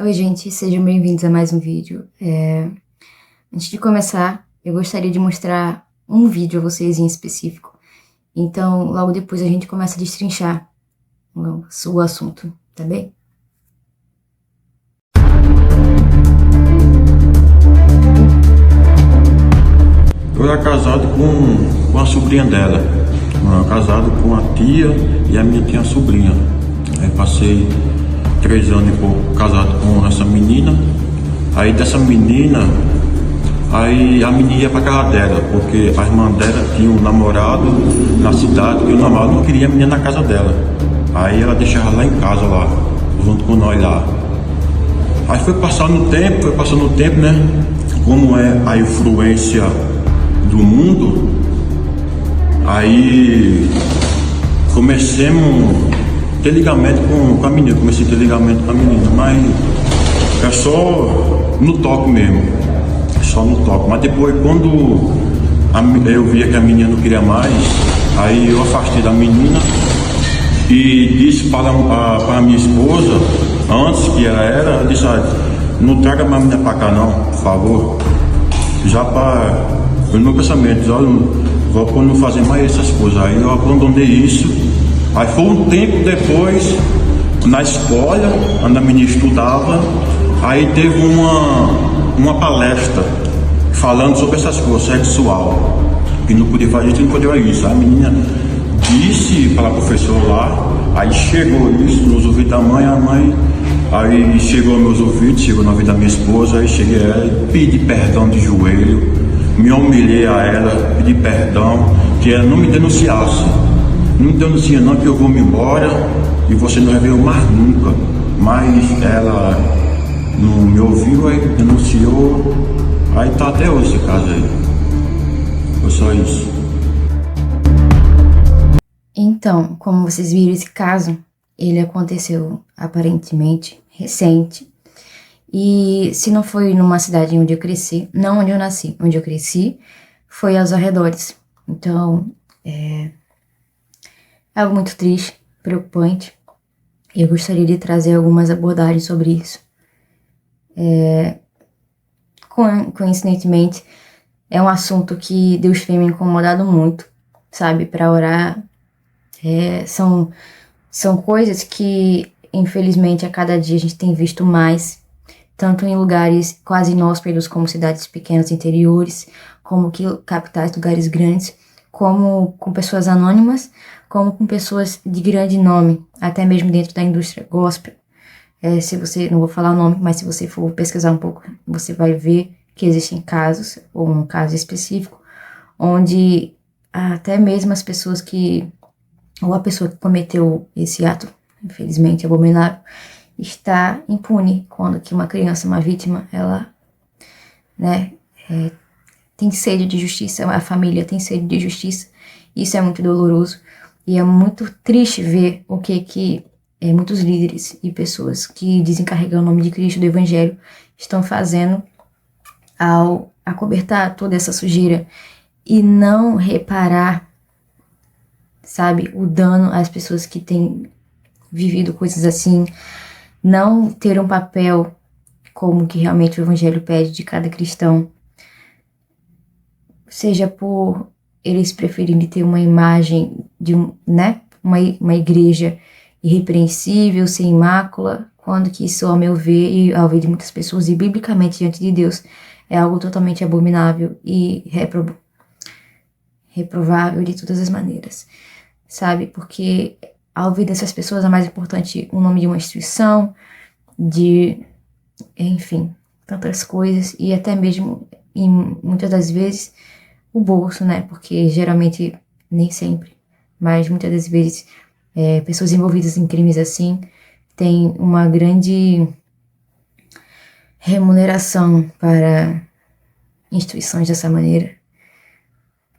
Oi, gente, sejam bem-vindos a mais um vídeo. Antes de começar, eu gostaria de mostrar um vídeo a vocês em específico. Então, logo depois a gente começa a destrinchar o assunto, tá bem? Eu era casado com a sobrinha dela. Eu era casado com a tia e a minha tinha sobrinha. Aí passei 3 anos e pouco casado com essa menina. Aí dessa menina, aí a menina ia pra casa dela, porque a irmã dela tinha um namorado na cidade e o namorado não queria a menina na casa dela. Aí ela deixava lá em casa, lá, junto com nós lá. Aí foi passando o tempo, né? Como é a influência do mundo, aí comecemos a ter ligamento com a menina, mas é só no toque mesmo, mas depois quando eu via que a menina não queria mais, aí eu afastei da menina e disse para a minha esposa, antes que ela disse, não traga mais a menina para cá não, por favor, já para no meu pensamento, olha, vou não fazer mais essas coisas. Aí eu abandonei isso. Aí foi um tempo depois, na escola, onde a menina estudava, aí teve uma palestra falando sobre essas coisas, sexual, que não podia fazer isso, não podia isso. A menina disse para a professora lá, aí chegou isso nos ouvidos da mãe, a mãe, aí chegou aos meus ouvidos, chegou na vida da minha esposa, aí cheguei a ela, pedi perdão de joelho, me humilhei a ela, pedi perdão, que ela não me denunciasse. Não me denuncia não, que eu vou me embora e você não vai ver eu mais nunca. Mas ela não me ouviu, aí denunciou, aí tá até hoje esse caso aí. Foi só isso. Então, como vocês viram, esse caso, ele aconteceu aparentemente recente. E se não foi numa cidade onde eu cresci, não onde eu nasci, onde eu cresci, foi aos arredores. Então, é algo muito triste, preocupante. E eu gostaria de trazer algumas abordagens sobre isso. Coincidentemente, é um assunto que Deus tem me incomodado muito, sabe, para orar. São coisas que, infelizmente, a cada dia a gente tem visto mais, tanto em lugares quase inóspitos como cidades pequenas interiores, como capitais, lugares grandes, como com pessoas anônimas, como com pessoas de grande nome, até mesmo dentro da indústria gospel. Se você, não vou falar o nome, mas se você for pesquisar um pouco, você vai ver que existem casos, ou um caso específico, onde até mesmo as pessoas ou a pessoa que cometeu esse ato, infelizmente abominável, está impune, quando que uma criança, uma vítima, ela, tem sede de justiça, a família tem sede de justiça. Isso é muito doloroso e é muito triste ver o que muitos líderes e pessoas que dizem carregar o nome de Cristo, do Evangelho, estão fazendo ao acobertar toda essa sujeira e não reparar, sabe, o dano às pessoas que têm vivido coisas assim, não ter um papel como que realmente o Evangelho pede de cada cristão, seja por eles preferirem ter uma imagem de uma igreja irrepreensível, sem mácula, quando que isso, ao meu ver e ao ver de muitas pessoas e biblicamente diante de Deus, é algo totalmente abominável e reprovável de todas as maneiras, sabe? Porque ao ver dessas pessoas é mais importante o nome de uma instituição, enfim, tantas coisas, e até mesmo, muitas das vezes, o bolso, né? Porque geralmente, nem sempre, mas muitas das vezes, pessoas envolvidas em crimes assim têm uma grande remuneração para instituições dessa maneira.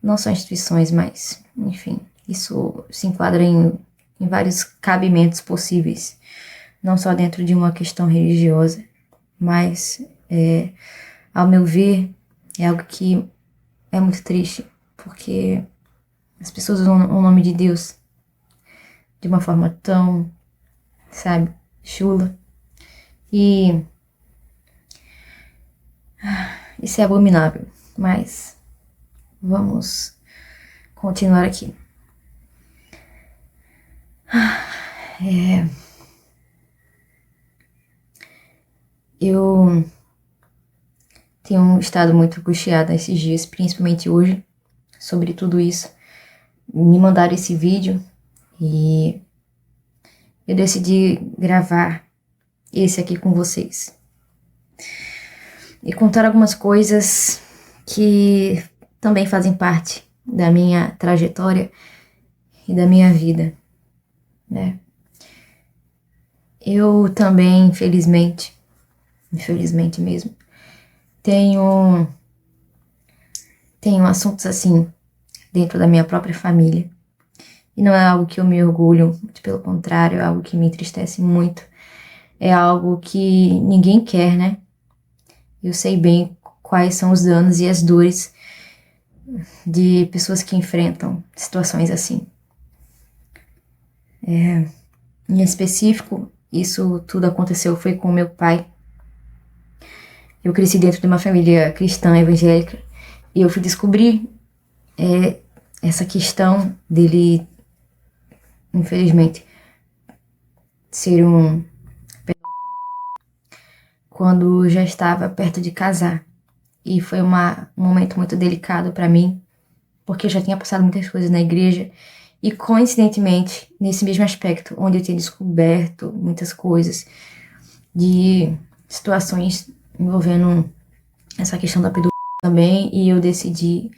Não só instituições, mas, enfim, isso se enquadra em vários cabimentos possíveis, não só dentro de uma questão religiosa, mas, ao meu ver, é algo que é muito triste, porque as pessoas usam o nome de Deus de uma forma tão, sabe, chula, e Isso é abominável, mas vamos continuar aqui. Eu tenho estado muito angustiada esses dias, principalmente hoje, sobre tudo isso. Me mandaram esse vídeo e eu decidi gravar esse aqui com vocês. E contar algumas coisas que também fazem parte da minha trajetória e da minha vida, né? Eu também, infelizmente mesmo, tenho assuntos assim dentro da minha própria família. E não é algo que eu me orgulho, muito pelo contrário, é algo que me entristece muito. É algo que ninguém quer, né? Eu sei bem quais são os danos e as dores de pessoas que enfrentam situações assim. Em específico, isso tudo aconteceu foi com meu pai. Eu cresci dentro de uma família cristã evangélica e eu fui descobrir essa questão dele, infelizmente, ser um quando já estava perto de casar. E foi um momento muito delicado para mim, porque eu já tinha passado muitas coisas na igreja e, coincidentemente, nesse mesmo aspecto, onde eu tinha descoberto muitas coisas de situações envolvendo essa questão da pedofilia também, e eu decidi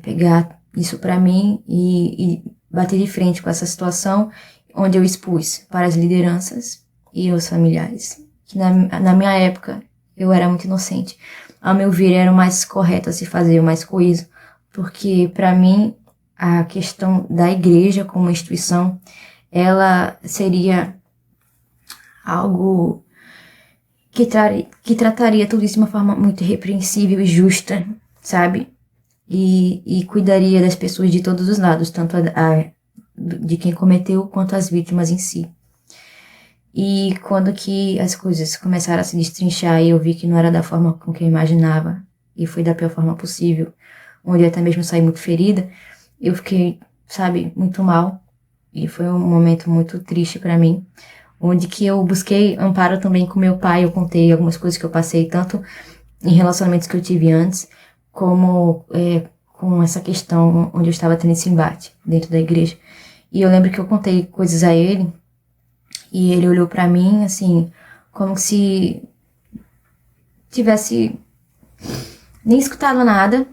pegar isso para mim e bater de frente com essa situação, onde eu expus para as lideranças e os familiares que na minha época eu era muito inocente. Ao meu ver, era o mais correto a se fazer, o mais coeso, porque para mim a questão da igreja como instituição, ela seria algo que trataria tudo isso de uma forma muito repreensível e justa, sabe? E cuidaria das pessoas de todos os lados, tanto de quem cometeu quanto as vítimas em si. E quando que as coisas começaram a se destrinchar e eu vi que não era da forma com que eu imaginava, e foi da pior forma possível, onde eu até mesmo saí muito ferida, eu fiquei, sabe, muito mal. E foi um momento muito triste pra mim, onde que eu busquei amparo também com meu pai. Eu contei algumas coisas que eu passei, tanto em relacionamentos que eu tive antes, como com essa questão onde eu estava tendo esse embate dentro da igreja. E eu lembro que eu contei coisas a ele, e ele olhou pra mim, assim, como se tivesse nem escutado nada,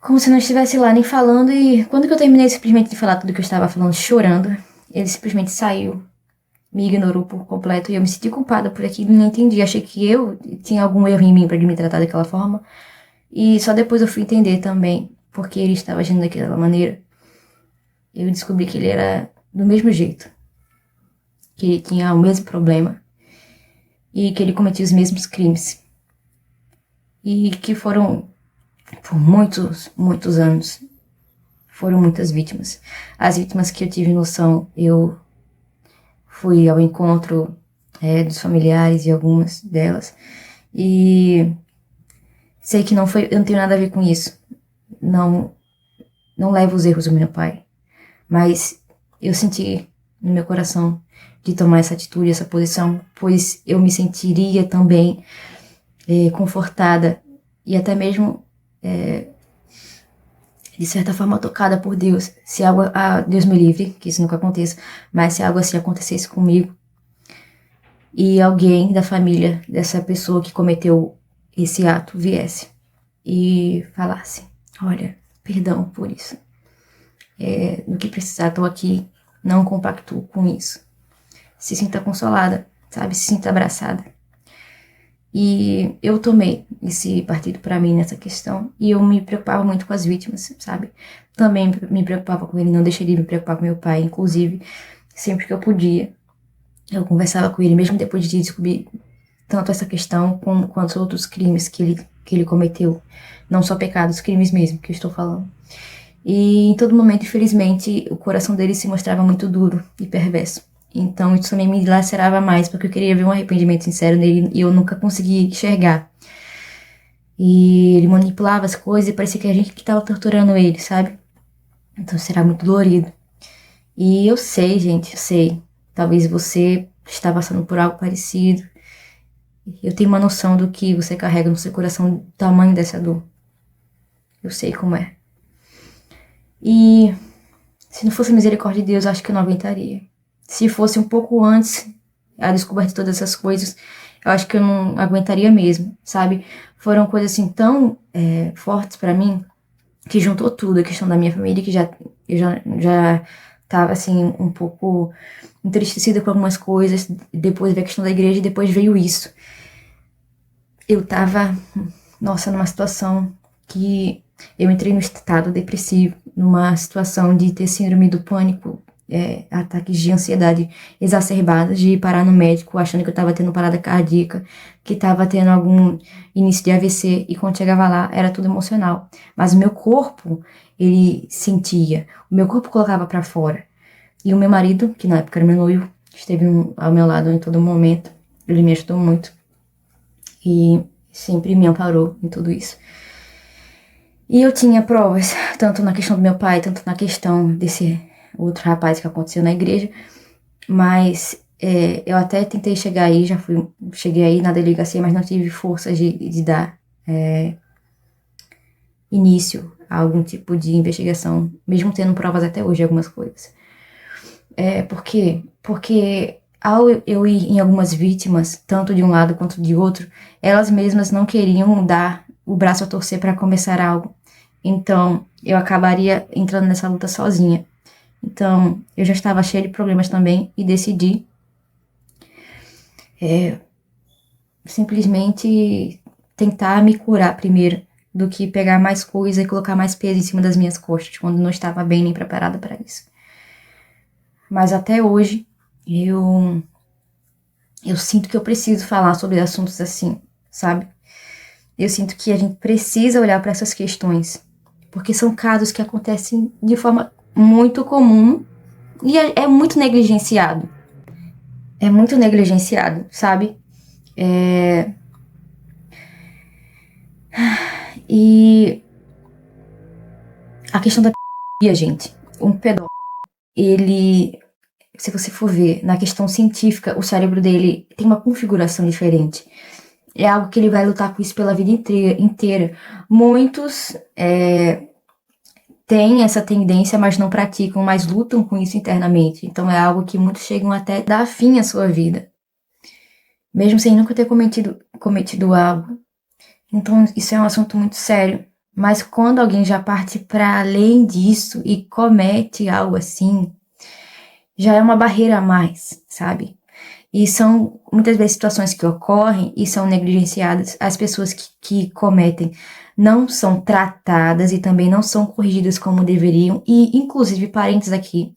como se não estivesse lá nem falando. E quando que eu terminei simplesmente de falar tudo que eu estava falando, chorando, ele simplesmente saiu, me ignorou por completo, e eu me senti culpada por aquilo, não entendi, achei que eu tinha algum erro em mim pra ele me tratar daquela forma, e só depois eu fui entender também porque ele estava agindo daquela maneira. Eu descobri que ele era do mesmo jeito, que ele tinha o mesmo problema e que ele cometia os mesmos crimes, e que foram por muitos anos, foram muitas vítimas. As vítimas que eu tive noção, eu fui ao encontro dos familiares e algumas delas, e sei que eu não tenho nada a ver com isso, não levo os erros do meu pai, mas eu senti no meu coração de tomar essa atitude, essa posição, pois eu me sentiria também confortada e até mesmo de certa forma tocada por Deus, se algo, Deus me livre, que isso nunca aconteça, mas se algo assim acontecesse comigo e alguém da família dessa pessoa que cometeu esse ato viesse e falasse: olha, perdão por isso, no que precisar, estou aqui, não compactuo com isso. Se sinta consolada, sabe? Se sinta abraçada. E eu tomei esse partido pra mim nessa questão, e eu me preocupava muito com as vítimas, sabe? Também me preocupava com ele, não deixaria de me preocupar com meu pai. Inclusive, sempre que eu podia, eu conversava com ele, mesmo depois de descobrir tanto essa questão quanto outros crimes que ele cometeu. Não só pecados, crimes mesmo, que eu estou falando. E em todo momento, infelizmente, o coração dele se mostrava muito duro e perverso. Então isso também me dilacerava mais, porque eu queria ver um arrependimento sincero nele e eu nunca conseguia enxergar. E ele manipulava as coisas e parecia que a gente que tava torturando ele, sabe? Então será muito dolorido. E eu sei, gente, eu sei. Talvez você está passando por algo parecido. Eu tenho uma noção do que você carrega no seu coração, do tamanho dessa dor. Eu sei como é. E se não fosse a misericórdia de Deus, acho que eu não aguentaria. Se fosse um pouco antes a descoberta de todas essas coisas, eu acho que eu não aguentaria mesmo, sabe? Foram coisas assim tão fortes pra mim, que juntou tudo, a questão da minha família, que eu já tava assim um pouco entristecida com algumas coisas, depois veio a questão da igreja e depois veio isso. Eu tava, nossa, numa situação que eu entrei no estado depressivo, numa situação de ter síndrome do pânico, ataques de ansiedade exacerbados, de ir parar no médico achando que eu tava tendo parada cardíaca, que tava tendo algum início de AVC, e quando chegava lá era tudo emocional. Mas o meu corpo, ele sentia, o meu corpo colocava pra fora. E o meu marido, que na época era meu noivo, esteve ao meu lado em todo momento, ele me ajudou muito e sempre me amparou em tudo isso. E eu tinha provas, tanto na questão do meu pai, tanto na questão desse outro rapaz que aconteceu na igreja, mas eu até tentei chegar aí, cheguei aí na delegacia, mas não tive força de dar início a algum tipo de investigação, mesmo tendo provas até hoje de algumas coisas. Por quê? Porque ao eu ir em algumas vítimas, tanto de um lado quanto de outro, elas mesmas não queriam dar o braço a torcer para começar algo. Então, eu acabaria entrando nessa luta sozinha. Então, eu já estava cheia de problemas também e decidi simplesmente tentar me curar primeiro do que pegar mais coisa e colocar mais peso em cima das minhas costas, quando não estava bem nem preparada para isso. Mas até hoje, eu sinto que eu preciso falar sobre assuntos assim, sabe? Eu sinto que a gente precisa olhar para essas questões, porque são casos que acontecem de forma muito comum e é muito negligenciado. É muito negligenciado, sabe? E a questão da gente, um pedófilo, ele, se você for ver na questão científica, o cérebro dele tem uma configuração diferente. É algo que ele vai lutar com isso pela vida inteira. Muitos têm essa tendência, mas não praticam, mas lutam com isso internamente. Então é algo que muitos chegam até a dar fim à sua vida, mesmo sem nunca ter cometido algo. Então isso é um assunto muito sério. Mas quando alguém já parte para além disso e comete algo assim, já é uma barreira a mais, sabe? E são muitas vezes situações que ocorrem e são negligenciadas. As pessoas que cometem não são tratadas e também não são corrigidas como deveriam. E, inclusive, parênteses aqui,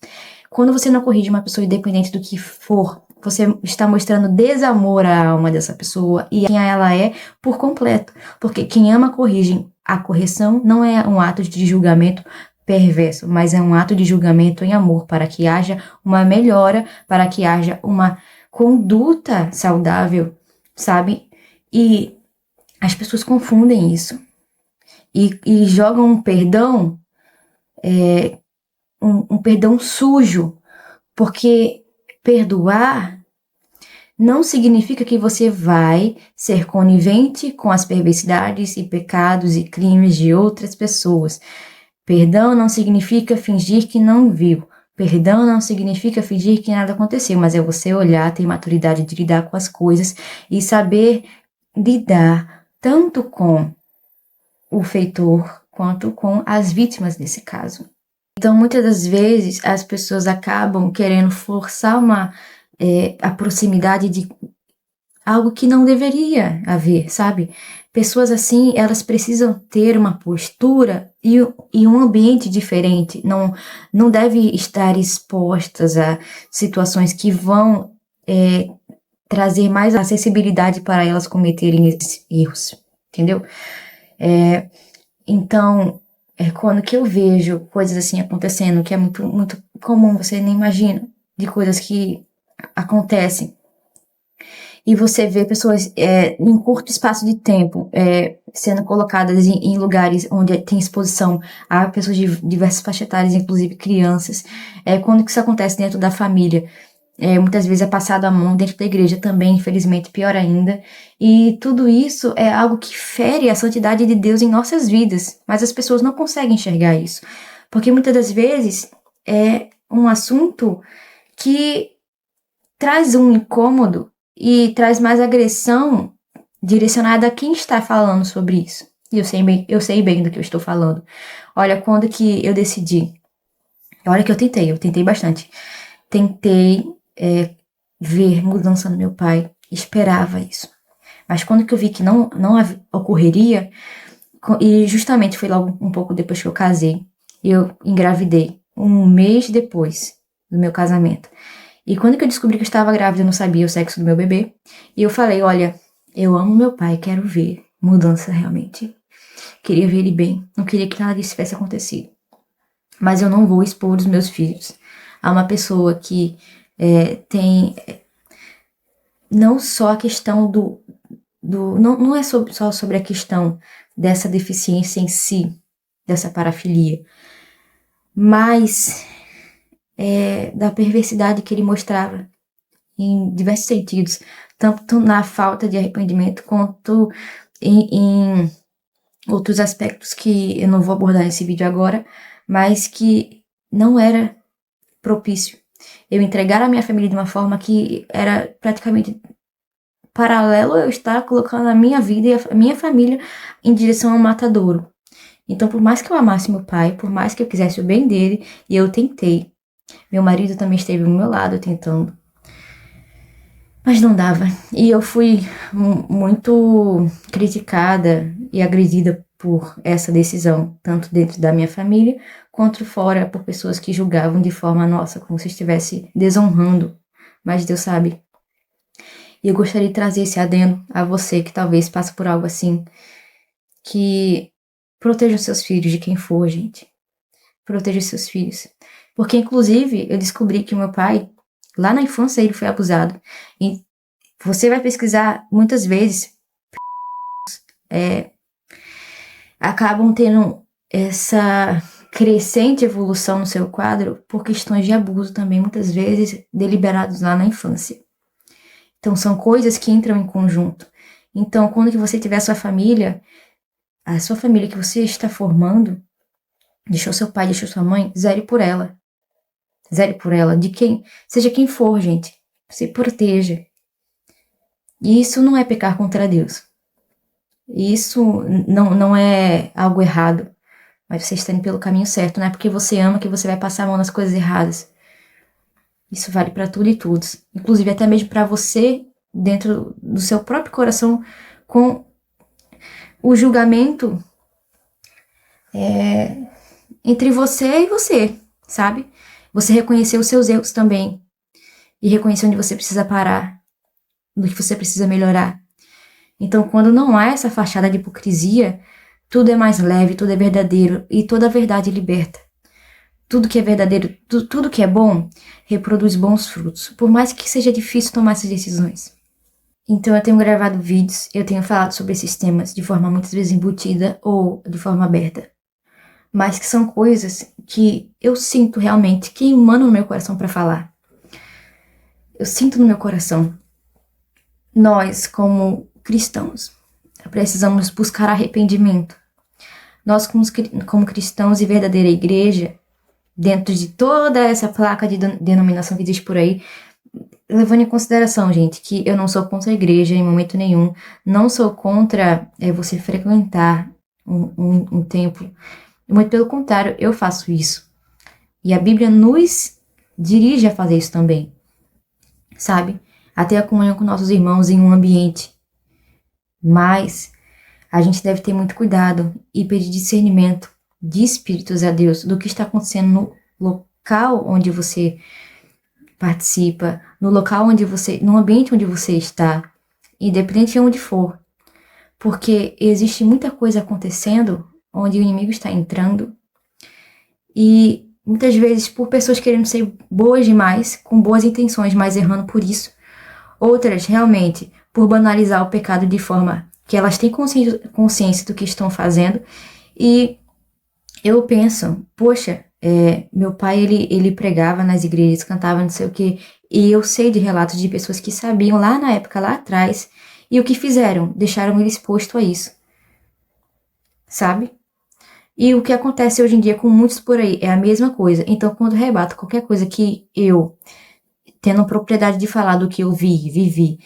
quando você não corrige uma pessoa independente do que for, você está mostrando desamor à alma dessa pessoa e a quem ela é por completo. Porque quem ama corrige. A correção não é um ato de julgamento perverso, mas é um ato de julgamento em amor, para que haja uma melhora, para que haja uma conduta saudável, sabe? E as pessoas confundem isso e jogam um perdão, um perdão sujo, porque perdoar não significa que você vai ser conivente com as perversidades e pecados e crimes de outras pessoas. Perdão não significa fingir que não viu. Perdão não significa fingir que nada aconteceu, mas é você olhar, ter maturidade de lidar com as coisas e saber lidar tanto com o feitor quanto com as vítimas desse caso. Então, muitas das vezes, as pessoas acabam querendo forçar a proximidade de algo que não deveria haver, sabe? Pessoas assim, elas precisam ter uma postura e um ambiente diferente, não devem estar expostas a situações que vão trazer mais acessibilidade para elas cometerem esses erros, entendeu? Então, quando que eu vejo coisas assim acontecendo, que é muito, muito comum, você nem imagina, de coisas que acontecem e você vê pessoas em curto espaço de tempo sendo colocadas em lugares onde tem exposição a pessoas de diversas faixas etárias, inclusive crianças, quando que isso acontece dentro da família? Muitas vezes é passado a mão dentro da igreja também, infelizmente, pior ainda. E tudo isso é algo que fere a santidade de Deus em nossas vidas, mas as pessoas não conseguem enxergar isso. Porque muitas das vezes é um assunto que traz um incômodo e traz mais agressão direcionada a quem está falando sobre isso. E eu sei bem do que eu estou falando. Olha, quando que eu decidi? Olha que eu tentei bastante. Tentei ver mudança no meu pai, esperava isso. Mas quando que eu vi que não ocorreria, e justamente foi logo um pouco depois que eu casei, eu engravidei, um mês depois do meu casamento. E quando que eu descobri que eu estava grávida, eu não sabia o sexo do meu bebê, e eu falei, olha, eu amo meu pai, quero ver mudança realmente. Queria ver ele bem, não queria que nada disso tivesse acontecido. Mas eu não vou expor os meus filhos a uma pessoa que tem não só a questão não é só sobre a questão dessa deficiência em si, dessa parafilia, mas da perversidade que ele mostrava em diversos sentidos, tanto na falta de arrependimento quanto em outros aspectos que eu não vou abordar nesse vídeo agora, mas que não era propício eu entregar a minha família de uma forma que era praticamente paralelo a eu estar colocando a minha vida e a minha família em direção ao matadouro. Então, por mais que eu amasse meu pai, por mais que eu quisesse o bem dele, e eu tentei, meu marido também esteve ao meu lado tentando, mas não dava. E eu fui muito criticada e agredida por essa decisão, tanto dentro da minha família, quanto fora por pessoas que julgavam de forma nossa, como se estivesse desonrando. Mas Deus sabe. E eu gostaria de trazer esse adendo a você que talvez passe por algo assim, que proteja os seus filhos de quem for, gente. Proteja os seus filhos. Porque, inclusive, eu descobri que o meu pai, lá na infância, ele foi abusado. E você vai pesquisar, muitas vezes, acabam tendo essa crescente evolução no seu quadro por questões de abuso também, muitas vezes, deliberados lá na infância. Então, são coisas que entram em conjunto. Então, quando que você tiver a sua família que você está formando, deixou seu pai, deixou sua mãe, zere por ela. Zere por ela, seja quem for, gente. Se proteja. E isso não é pecar contra Deus. Isso não é algo errado. Mas você está indo pelo caminho certo. Não é porque você ama que você vai passar a mão nas coisas erradas. Isso vale para tudo e todos. Inclusive até mesmo para você, dentro do seu próprio coração, com o julgamento entre você e você, sabe? Você reconhecer os seus erros também. E reconhecer onde você precisa parar. Do que você precisa melhorar. Então, quando não há essa fachada de hipocrisia, tudo é mais leve, tudo é verdadeiro e toda a verdade liberta. Tudo que é verdadeiro, tudo que é bom, reproduz bons frutos, por mais que seja difícil tomar essas decisões. Então, eu tenho gravado vídeos, eu tenho falado sobre esses temas de forma muitas vezes embutida ou de forma aberta. Mas que são coisas que eu sinto realmente que emanam no meu coração para falar. Eu sinto no meu coração. Nós, como cristãos, precisamos buscar arrependimento. Nós, como cristãos e verdadeira igreja, dentro de toda essa placa de denominação que existe por aí, levando em consideração, gente, que eu não sou contra a igreja em momento nenhum, não sou contra você frequentar um templo, muito pelo contrário, eu faço isso. E a Bíblia nos dirige a fazer isso também, sabe? Até a comunhão com nossos irmãos em um ambiente. Mas a gente deve ter muito cuidado e pedir discernimento de espíritos a Deus do que está acontecendo no local onde você participa, no ambiente onde você está, independente de onde for. Porque existe muita coisa acontecendo onde o inimigo está entrando e muitas vezes por pessoas querendo ser boas demais, com boas intenções, mas errando por isso. Outras, realmente, por banalizar o pecado de forma que elas têm consciência do que estão fazendo. E eu penso, poxa, meu pai, ele pregava nas igrejas, cantava não sei o quê, e eu sei de relatos de pessoas que sabiam lá na época, lá atrás, e o que fizeram? Deixaram ele exposto a isso, sabe? E o que acontece hoje em dia com muitos por aí é a mesma coisa. Então, quando rebato qualquer coisa que eu, tendo propriedade de falar do que eu vivi,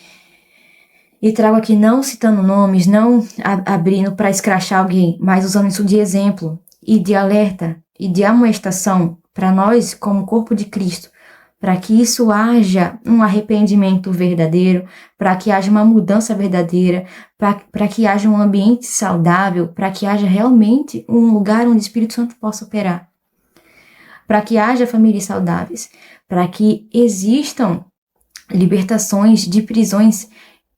e trago aqui não citando nomes, não abrindo para escrachar alguém, mas usando isso de exemplo e de alerta e de amoestação para nós como corpo de Cristo, para que isso haja um arrependimento verdadeiro, para que haja uma mudança verdadeira, para que haja um ambiente saudável, para que haja realmente um lugar onde o Espírito Santo possa operar, para que haja famílias saudáveis, para que existam libertações de prisões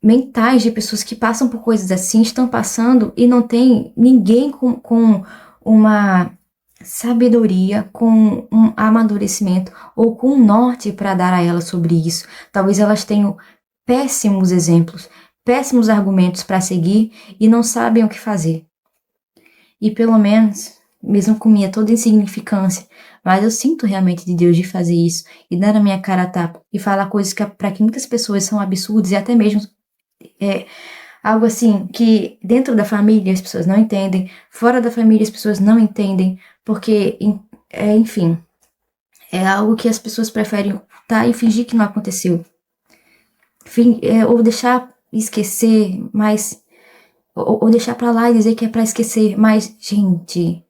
mentais de pessoas que passam por coisas assim, estão passando e não tem ninguém com uma sabedoria, com um amadurecimento ou com um norte para dar a elas sobre isso. Talvez elas tenham péssimos exemplos, péssimos argumentos para seguir e não sabem o que fazer. E pelo menos, mesmo com minha toda insignificância, mas eu sinto realmente de Deus de fazer isso e dar a minha cara a tapa e falar coisas que para que muitas pessoas são absurdas e até mesmo algo assim que dentro da família as pessoas não entendem, fora da família as pessoas não entendem, porque, enfim, é algo que as pessoas preferem ocultar e fingir que não aconteceu. Ou deixar esquecer, mas ou deixar pra lá e dizer que é pra esquecer, mas, gente,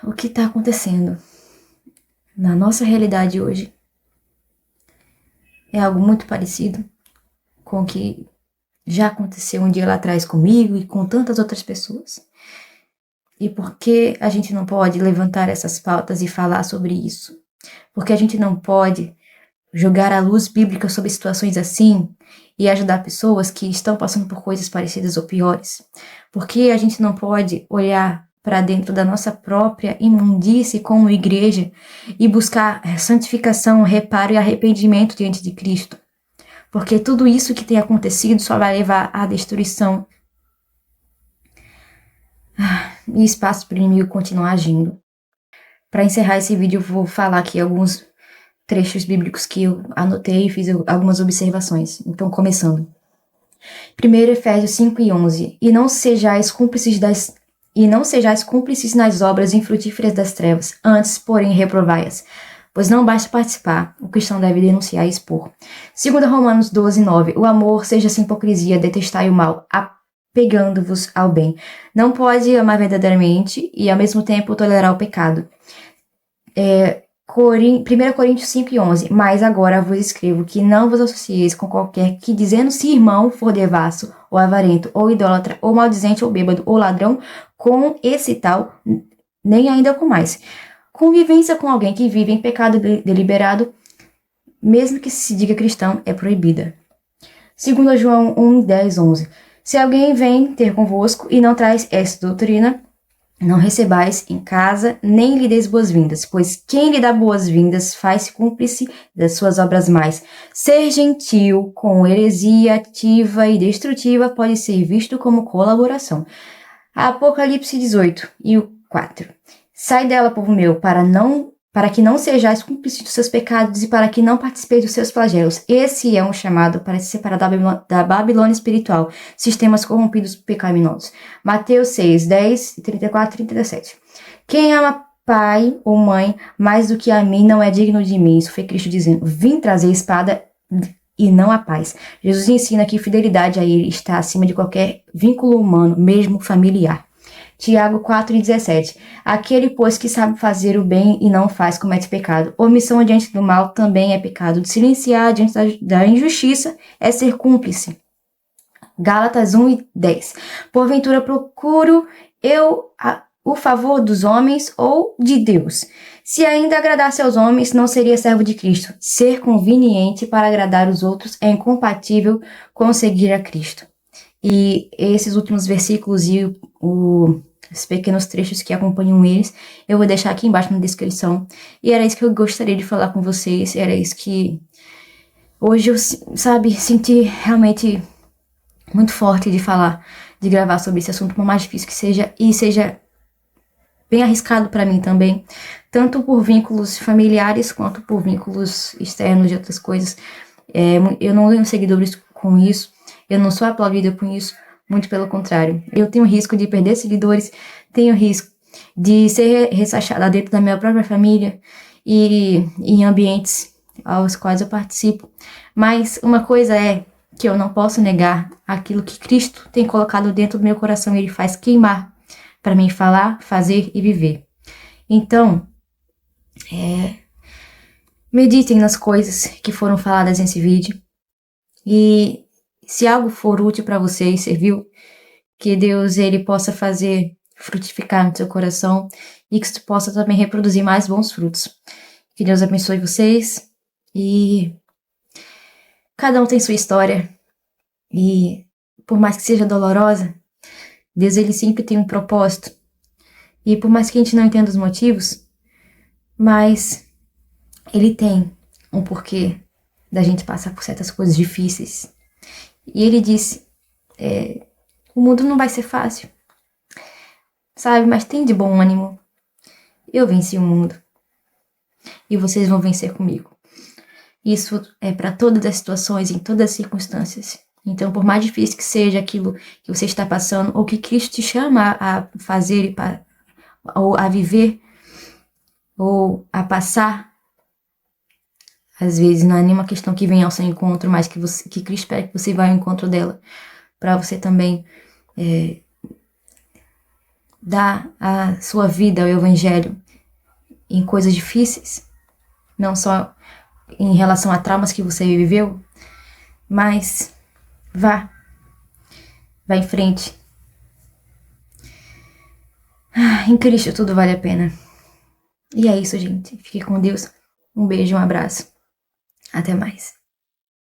o que tá acontecendo na nossa realidade hoje é algo muito parecido com o que já aconteceu um dia lá atrás comigo e com tantas outras pessoas. E por que a gente não pode levantar essas pautas e falar sobre isso? Porque a gente não pode jogar a luz bíblica sobre situações assim e ajudar pessoas que estão passando por coisas parecidas ou piores? Porque a gente não pode olhar para dentro da nossa própria imundície como igreja e buscar santificação, reparo e arrependimento diante de Cristo? Porque tudo isso que tem acontecido só vai levar à destruição e espaço para o inimigo continuar agindo. Para encerrar esse vídeo, eu vou falar aqui alguns trechos bíblicos que eu anotei e fiz algumas observações. Então, começando. 1 Efésios 5:11. E não sejais cúmplices nas obras infrutíferas das trevas, antes, porém, reprovai-as. Pois não basta participar, o cristão deve denunciar e expor. 2 Romanos 12:9. O amor seja sem hipocrisia, detestai o mal, apegando-vos ao bem. Não pode amar verdadeiramente e, ao mesmo tempo, tolerar o pecado. 1 Coríntios 5:11. Mas agora vos escrevo que não vos associeis com qualquer que, dizendo-se irmão, for devasso, ou avarento, ou idólatra, ou maldizente, ou bêbado, ou ladrão, com esse tal, nem ainda com mais. Convivência com alguém que vive em pecado deliberado, mesmo que se diga cristão, é proibida. 2 João 1:10-11. Se alguém vem ter convosco e não traz esta doutrina, não recebais em casa, nem lhe deis boas-vindas, pois quem lhe dá boas-vindas faz-se cúmplice das suas obras mais. Ser gentil com heresia ativa e destrutiva pode ser visto como colaboração. Apocalipse 18:4. Sai dela, povo meu, para que não sejais cúmplices dos seus pecados e para que não participeis dos seus flagelos. Esse é um chamado para se separar da Babilônia espiritual, sistemas corrompidos pecaminosos. Mateus 6:10, 34 e 37. Quem ama pai ou mãe mais do que a mim não é digno de mim. Isso foi Cristo dizendo: vim trazer a espada e não a paz. Jesus ensina que fidelidade a ele está acima de qualquer vínculo humano, mesmo familiar. Tiago 4:17. Aquele, pois, que sabe fazer o bem e não faz, comete pecado. Omissão diante do mal também é pecado. Silenciar diante da injustiça é ser cúmplice. Gálatas 1:10. Porventura procuro eu o favor dos homens ou de Deus? Se ainda agradasse aos homens, não seria servo de Cristo. Ser conveniente para agradar os outros é incompatível com seguir a Cristo. E esses últimos versículos e os pequenos trechos que acompanham eles, eu vou deixar aqui embaixo na descrição. E era isso que eu gostaria de falar com vocês, era isso que hoje eu, senti realmente muito forte de falar, de gravar sobre esse assunto, por mais difícil que seja, e seja bem arriscado para mim também, tanto por vínculos familiares quanto por vínculos externos de outras coisas. Eu não ganho seguidores com isso, eu não sou aplaudida com isso, muito pelo contrário. Eu tenho risco de perder seguidores, tenho risco de ser ressachada dentro da minha própria família e em ambientes aos quais eu participo. Mas uma coisa é que eu não posso negar aquilo que Cristo tem colocado dentro do meu coração, ele faz queimar para mim falar, fazer e viver. Então, meditem nas coisas que foram faladas nesse vídeo. E se algo for útil para você e serviu, que Deus ele possa fazer frutificar no seu coração e que você possa também reproduzir mais bons frutos. Que Deus abençoe vocês e cada um tem sua história e por mais que seja dolorosa, Deus ele sempre tem um propósito. E por mais que a gente não entenda os motivos, mas ele tem um porquê da gente passar por certas coisas difíceis. E ele disse, o mundo não vai ser fácil, sabe? Mas tem de bom ânimo. Eu venci o mundo. E vocês vão vencer comigo. Isso é para todas as situações, em todas as circunstâncias. Então, por mais difícil que seja aquilo que você está passando, ou que Cristo te chama a fazer, ou a viver, ou a passar, às vezes não é nenhuma questão que vem ao seu encontro, mas que Cristo espera que você vá ao encontro dela, para você também dar a sua vida ao Evangelho em coisas difíceis, não só em relação a traumas que você viveu, mas vá em frente. Em Cristo tudo vale a pena. E é isso, gente. Fique com Deus. Um beijo, um abraço. Até mais.